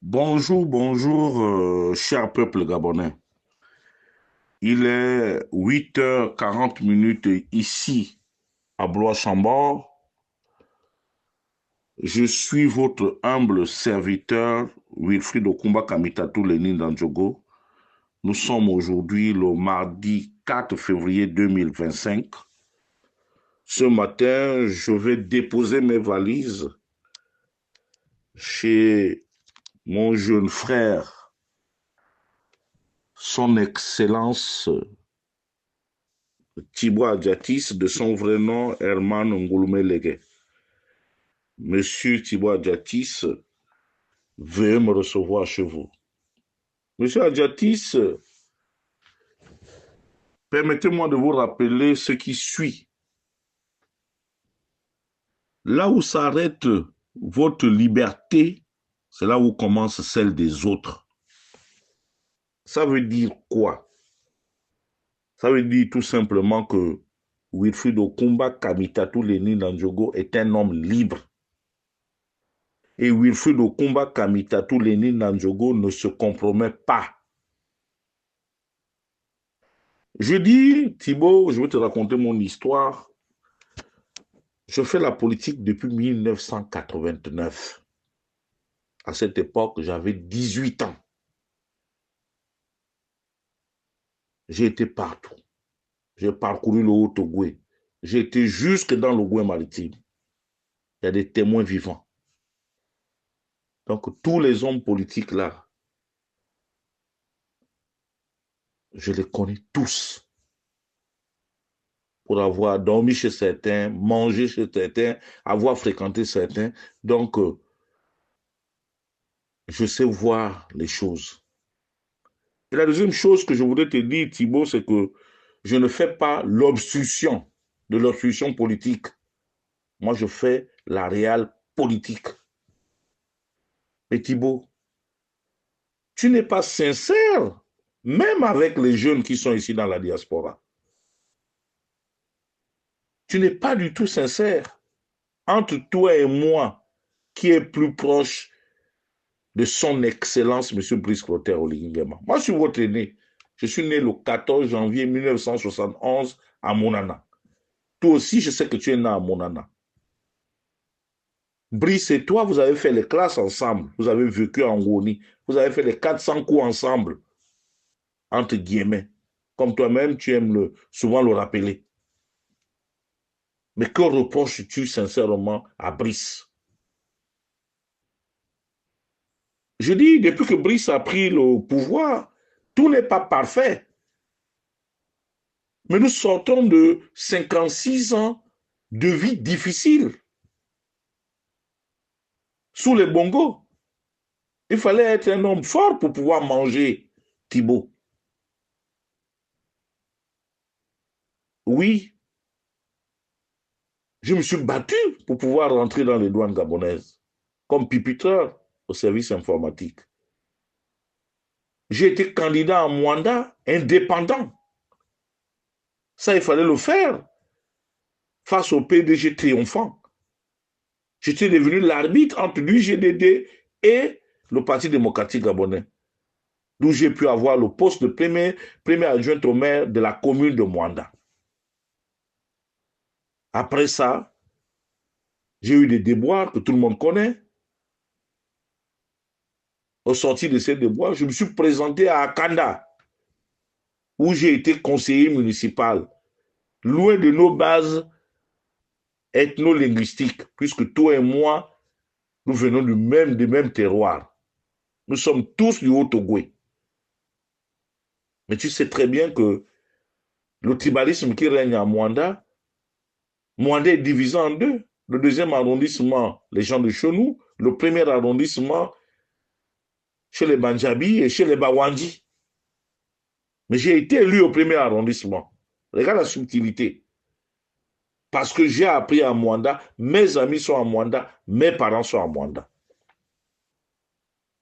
Bonjour, bonjour, cher peuple gabonais. Il est 8h40 ici à Blois-Chambord. Je suis votre humble serviteur, Wilfried Okumba Kamitatou Lénine Dandjogo. Nous sommes aujourd'hui le mardi 4 février 2025. Ce matin, je vais déposer mes valises chez mon jeune frère, son Excellence Thibaut Adjatis, de son vrai nom, Herman Ngouloumé Légué. Monsieur Thibaut Adjatis, veuillez me recevoir chez vous. Monsieur Adjatis, permettez-moi de vous rappeler ce qui suit. Là où s'arrête votre liberté, c'est là où commence celle des autres. Ça veut dire quoi? Ça veut dire tout simplement que Wilfried Okumba Kamitatou Lénine Dandjogo est un homme libre. Et Wilfried Okumba Kamitatou Lénine Dandjogo ne se compromet pas. Je dis, Thibaut, je vais te raconter mon histoire. Je fais la politique depuis 1989. À cette époque, j'avais 18 ans. J'ai été partout. J'ai parcouru le Haut-Ogooué. J'ai été jusque dans l'Ogooué maritime. Il y a des témoins vivants. Donc, tous les hommes politiques là, je les connais tous. Pour avoir dormi chez certains, mangé chez certains, avoir fréquenté certains. Donc, je sais voir les choses. Et la deuxième chose que je voudrais te dire, Thibaut, c'est que je ne fais pas l'obstruction politique. Moi, je fais la réelle politique. Et Thibaut, tu n'es pas sincère, même avec les jeunes qui sont ici dans la diaspora. Tu n'es pas du tout sincère. Entre toi et moi, qui est plus proche de son Excellence, M. Brice Clotaire Oligui Nguema. Moi, je suis votre aîné. Je suis né le 14 janvier 1971 à Monana. Toi aussi, je sais que tu es né à Monana. Brice et toi, vous avez fait les classes ensemble. Vous avez vécu en Roni. Vous avez fait les 400 coups ensemble, entre guillemets. Comme toi-même, tu aimes souvent le rappeler. Mais que reproches-tu sincèrement à Brice? Je dis, depuis que Brice a pris le pouvoir, tout n'est pas parfait. Mais nous sortons de 56 ans de vie difficile sous les bongos. Il fallait être un homme fort pour pouvoir manger, Thibaut. Oui, je me suis battu pour pouvoir rentrer dans les douanes gabonaises comme pupitreur au service informatique. J'ai été candidat en mandat indépendant. Ça, il fallait le faire face au PDG triomphant. J'étais devenu l'arbitre entre l'UGDD et le Parti démocratique gabonais, d'où j'ai pu avoir le poste de premier adjoint au maire de la commune de Mwanda. Après ça, j'ai eu des déboires que tout le monde connaît. Au sortir de ces déboires, je me suis présenté à Akanda, où j'ai été conseiller municipal, loin de nos bases ethno-linguistiques, puisque toi et moi, nous venons des mêmes terroirs. Nous sommes tous du Haut-Ogooué. Mais tu sais très bien que le tribalisme qui règne à Mwanda, Mwanda est divisé en deux. Le deuxième arrondissement, les gens de Chenou. Le premier arrondissement, chez les Banjabi et chez les Bawandi. Mais j'ai été élu au premier arrondissement. Regarde la subtilité. Parce que j'ai appris à Mwanda, mes amis sont à Mwanda, mes parents sont à Mwanda.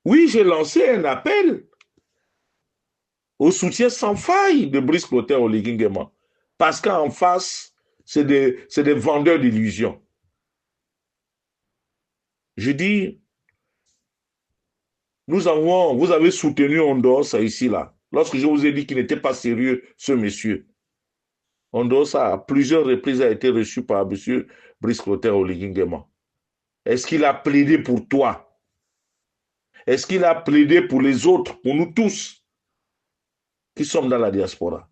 Oui, j'ai lancé un appel au soutien sans faille de Brice Clotaire Oligui Nguema. Parce qu'en face, c'est des vendeurs d'illusions. Je dis, Vous avez soutenu Ondosa ici, là. Lorsque je vous ai dit qu'il n'était pas sérieux, ce monsieur. Ondosa, à plusieurs reprises, a été reçu par monsieur Brice Clotaire Oligui Nguema. Est-ce qu'il a plaidé pour toi? Est-ce qu'il a plaidé pour les autres, pour nous tous qui sommes dans la diaspora?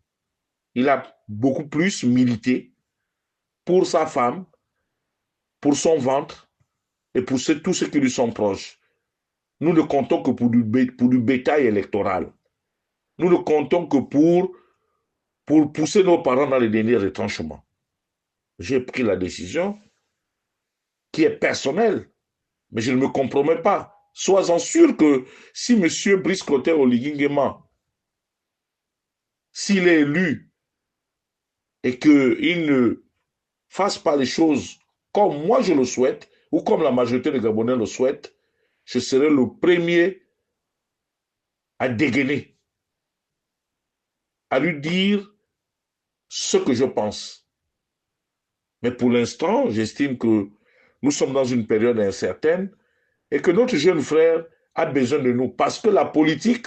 Il a beaucoup plus milité pour sa femme, pour son ventre et pour tous ceux qui lui sont proches. Nous ne comptons que pour du bétail électoral. Nous ne comptons que pour pousser nos parents dans les derniers retranchements. J'ai pris la décision qui est personnelle, mais je ne me compromets pas. Sois-en sûr que si M. Brice Clotaire Oligui Nguema, s'il est élu et qu'il ne fasse pas les choses comme moi je le souhaite, ou comme la majorité des Gabonais le souhaitent, je serai le premier à dégainer, à lui dire ce que je pense. Mais pour l'instant, j'estime que nous sommes dans une période incertaine et que notre jeune frère a besoin de nous parce que la politique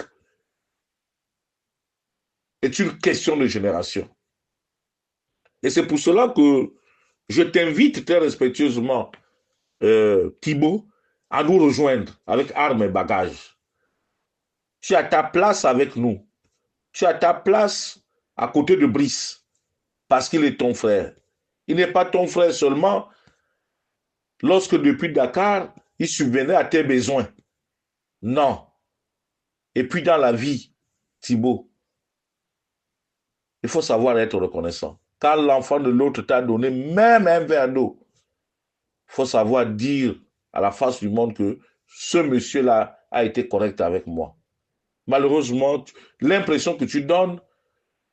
est une question de génération. Et c'est pour cela que je t'invite très respectueusement, Thibault, à nous rejoindre avec armes et bagages. Tu as ta place avec nous. Tu as ta place à côté de Brice parce qu'il est ton frère. Il n'est pas ton frère seulement lorsque depuis Dakar, il subvenait à tes besoins. Non. Et puis dans la vie, Thibault, il faut savoir être reconnaissant. Quand l'enfant de l'autre t'a donné même un verre d'eau, il faut savoir dire à la face du monde que ce monsieur-là a été correct avec moi. Malheureusement, l'impression que tu donnes,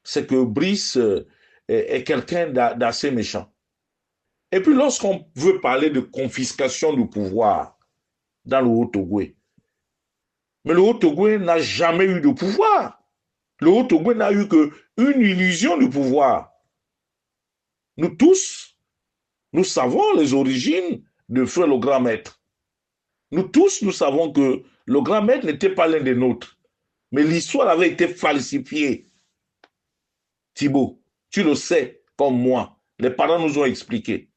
c'est que Brice est quelqu'un d'assez méchant. Et puis lorsqu'on veut parler de confiscation du pouvoir dans le Haut-Ogooué, mais le Haut-Ogooué n'a jamais eu de pouvoir. Le Haut-Ogooué n'a eu qu'une illusion du pouvoir. Nous tous, nous savons les origines de Frère le Grand Maître. Nous tous, nous savons que le Grand Maître n'était pas l'un des nôtres. Mais l'histoire avait été falsifiée. Thibault, tu le sais comme moi. Les parents nous ont expliqué.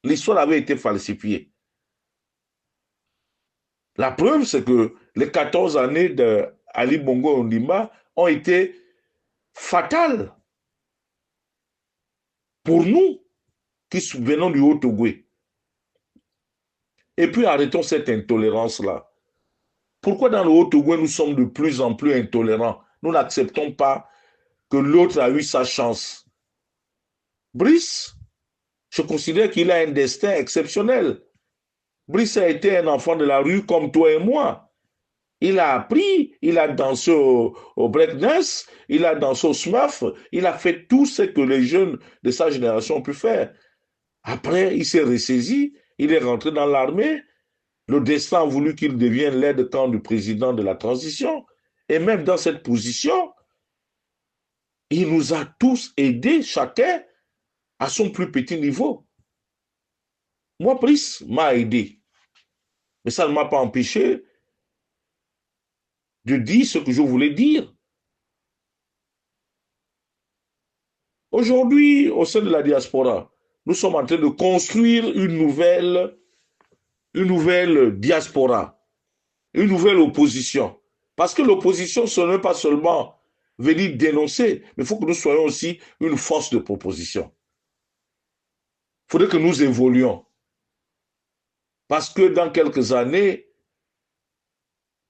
L'histoire avait été falsifiée. La preuve, c'est que les 14 années d'Ali Bongo Ondimba ont été fatales pour nous qui venons du Haut-Ogooué. Et puis arrêtons cette intolérance-là. Pourquoi dans le Haut-Ogooué nous sommes de plus en plus intolérants? Nous n'acceptons pas que l'autre a eu sa chance. Brice, je considère qu'il a un destin exceptionnel. Brice a été un enfant de la rue comme toi et moi. Il a appris, il a dansé au breakdance, il a dansé au smurf, il a fait tout ce que les jeunes de sa génération ont pu faire. Après, il s'est ressaisi, il est rentré dans l'armée. Le destin a voulu qu'il devienne l'aide-camp du président de la transition. Et même dans cette position, il nous a tous aidés, chacun à son plus petit niveau. Moi, Brice m'a aidé. Mais ça ne m'a pas empêché de dire ce que je voulais dire. Aujourd'hui, au sein de la diaspora, nous sommes en train de construire une nouvelle diaspora, une nouvelle opposition. Parce que l'opposition, ce n'est pas seulement venir dénoncer, mais il faut que nous soyons aussi une force de proposition. Il faudrait que nous évoluions. Parce que dans quelques années,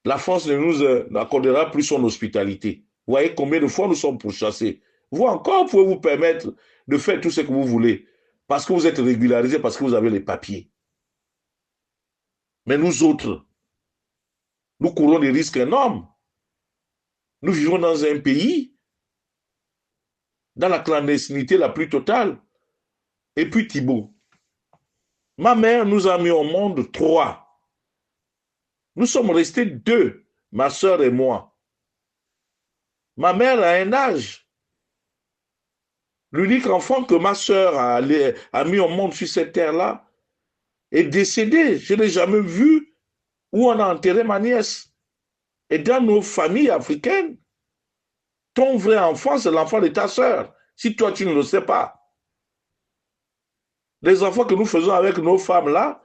la France ne nous accordera plus son hospitalité. Vous voyez combien de fois nous sommes pourchassés. Vous encore pouvez vous permettre de faire tout ce que vous voulez parce que vous êtes régularisé, parce que vous avez les papiers. Mais nous autres, nous courons des risques énormes. Nous vivons dans un pays dans la clandestinité la plus totale. Et puis Thibault, ma mère nous a mis au monde 3. Nous sommes restés 2, ma soeur et moi. Ma mère a un âge. L'unique enfant que ma soeur a mis au monde sur cette terre-là est décédé. Je n'ai jamais vu où on a enterré ma nièce. Et dans nos familles africaines, ton vrai enfant, c'est l'enfant de ta sœur. Si toi, tu ne le sais pas. Les enfants que nous faisons avec nos femmes là,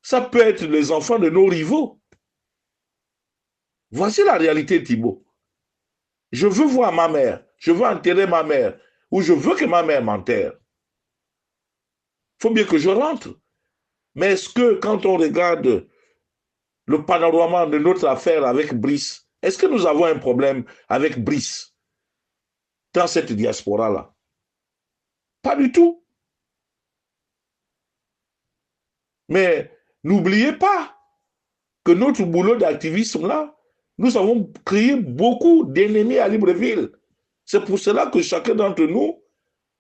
ça peut être les enfants de nos rivaux. Voici la réalité, Thibault. Je veux voir ma mère, je veux enterrer ma mère, ou je veux que ma mère m'enterre. Il faut bien que je rentre. Mais est-ce que quand on regarde le panorama de notre affaire avec Brice, est-ce que nous avons un problème avec Brice dans cette diaspora-là? Pas du tout. Mais n'oubliez pas que notre boulot d'activisme-là, nous avons créé beaucoup d'ennemis à Libreville. C'est pour cela que chacun d'entre nous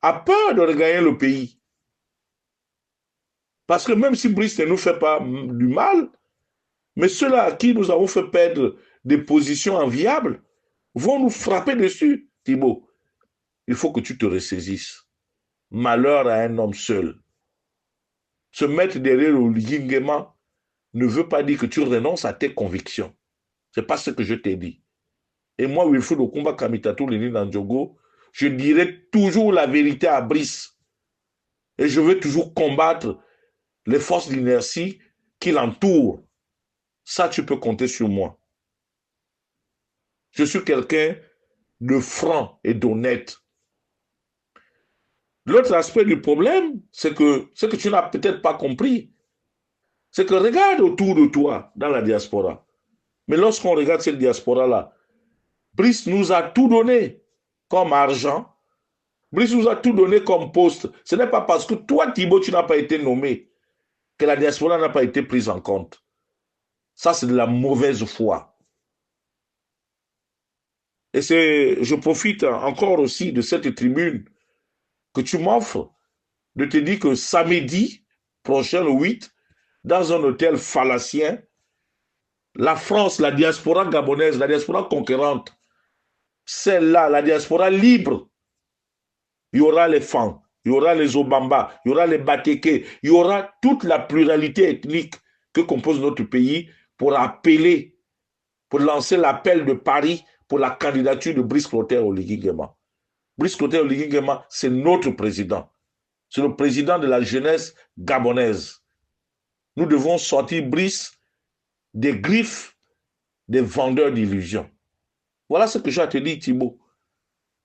a peur de regagner le pays. Parce que même si Brice ne nous fait pas du mal, mais ceux-là à qui nous avons fait perdre des positions enviables vont nous frapper dessus, Thibault. Il faut que tu te ressaisisses. Malheur à un homme seul. Se mettre derrière le Lingema ne veut pas dire que tu renonces à tes convictions. Ce n'est pas ce que je t'ai dit. Et moi, Wilfried Okumba Kamitatou Leni Nandjogo, je dirai toujours la vérité à Brice. Et je vais toujours combattre les forces d'inertie qui l'entourent. Ça, tu peux compter sur moi. Je suis quelqu'un de franc et d'honnête. L'autre aspect du problème, c'est que ce que tu n'as peut-être pas compris, c'est que regarde autour de toi dans la diaspora. Mais lorsqu'on regarde cette diaspora-là, Brice nous a tout donné comme argent. Brice nous a tout donné comme poste. Ce n'est pas parce que toi, Thibault, tu n'as pas été nommé que la diaspora n'a pas été prise en compte. Ça, c'est de la mauvaise foi. Et je profite encore aussi de cette tribune que tu m'offres de te dire que samedi prochain, le 8, dans un hôtel phalacien, la France, la diaspora gabonaise, la diaspora conquérante, celle-là, la diaspora libre, il y aura les Fans, il y aura les Obamba, il y aura les Bateke, il y aura toute la pluralité ethnique que compose notre pays pour appeler, pour lancer l'appel de Paris pour la candidature de Brice Clotaire Oligui Nguema. Brice Clotaire Oligui Nguema, c'est notre président. C'est le président de la jeunesse gabonaise. Nous devons sortir Brice des griffes des vendeurs d'illusions. Voilà ce que j'ai à te dire, Thibault.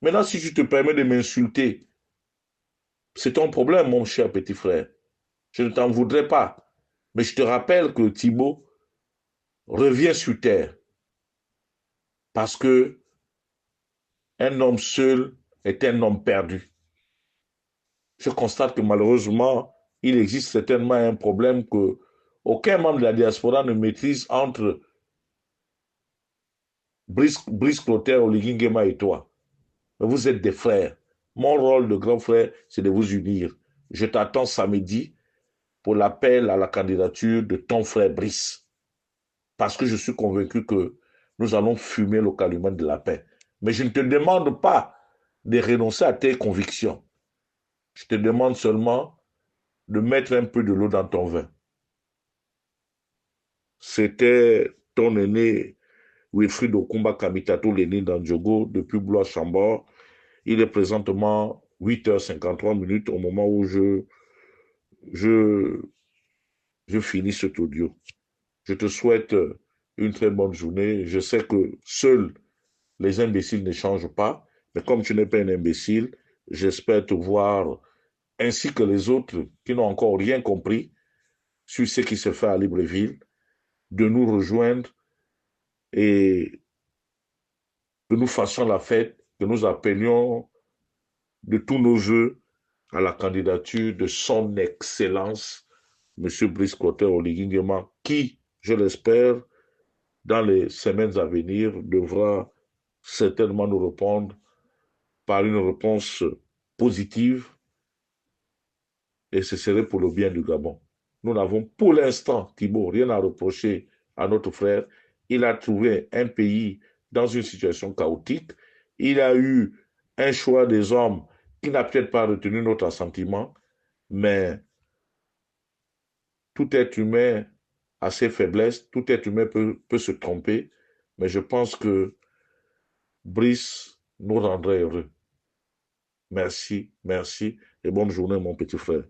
Maintenant, si tu te permets de m'insulter, c'est ton problème, mon cher petit frère. Je ne t'en voudrais pas. Mais je te rappelle que Thibault revient sur terre. Parce que un homme seul est un homme perdu. Je constate que malheureusement, il existe certainement un problème que aucun membre de la diaspora ne maîtrise entre Brice Clotaire, Oligui Nguema et toi. Mais vous êtes des frères. Mon rôle de grand frère, c'est de vous unir. Je t'attends samedi pour l'appel à la candidature de ton frère Brice. Parce que je suis convaincu que nous allons fumer le calumet de la paix. Mais je ne te demande pas de renoncer à tes convictions. Je te demande seulement de mettre un peu de l'eau dans ton vin. C'était ton aîné Wilfried Okumba Kamitatou Leni Nandjogo depuis Blois-Chambord. Il est présentement 8h53 au moment où je, je finis cet audio. Je te souhaite une très bonne journée. Je sais que seuls les imbéciles ne changent pas, mais comme tu n'es pas un imbécile, j'espère te voir, ainsi que les autres qui n'ont encore rien compris sur ce qui se fait à Libreville, de nous rejoindre et que nous fassions la fête, que nous appelions de tous nos voeux à la candidature de son Excellence, M. Brice Clotaire Oligui Nguema, qui, je l'espère, dans les semaines à venir, devra certainement nous répondre par une réponse positive, et ce serait pour le bien du Gabon. Nous n'avons pour l'instant, Thibault, rien à reprocher à notre frère. Il a trouvé un pays dans une situation chaotique. Il a eu un choix des hommes qui n'a peut-être pas retenu notre assentiment, mais tout être humain a ses faiblesses, tout être humain peut se tromper, mais je pense que Brice nous rendrait heureux. Merci, merci et bonne journée, mon petit frère.